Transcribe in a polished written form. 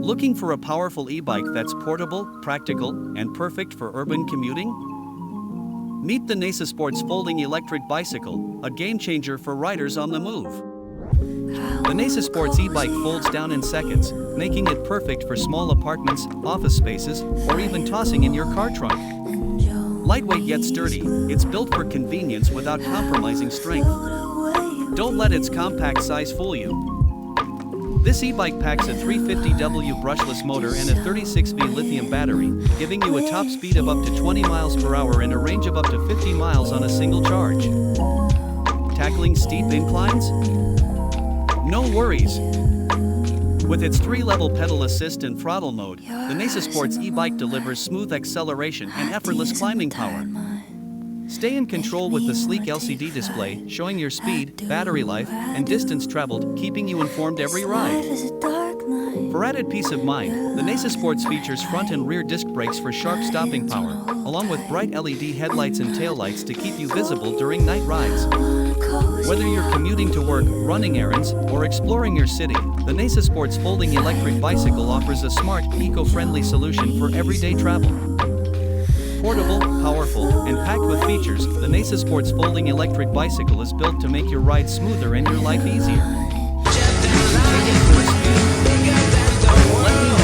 Looking for a powerful e-bike that's portable, practical, and perfect for urban commuting? Meet the Naicisports Folding Electric Bicycle, a game-changer for riders on the move. The Naicisports e-bike folds down in seconds, making it perfect for small apartments, office spaces, or even tossing in your car trunk. Lightweight yet sturdy, it's built for convenience without compromising strength. Don't let its compact size fool you. This e-bike packs a 350W brushless motor and a 36V lithium battery, giving you a top speed of up to 20 miles per hour and a range of up to 50 miles on a single charge. Tackling steep inclines? No worries! With its 3-level pedal assist and throttle mode, the Naicisports e-bike delivers smooth acceleration and effortless climbing power. Stay in control with the sleek LCD display, showing your speed, battery life, and distance traveled, keeping you informed every ride. For added peace of mind, the Naicisports features front and rear disc brakes for sharp stopping power, along with bright LED headlights and taillights to keep you visible during night rides. Whether you're commuting to work, running errands, or exploring your city, the Naicisports Folding Electric Bicycle offers a smart, eco-friendly solution for everyday travel. Portable, powerful, and packed with features, the Naicisports Folding Electric Bicycle is built to make your ride smoother and your life easier. Take it for a spin. Let me know.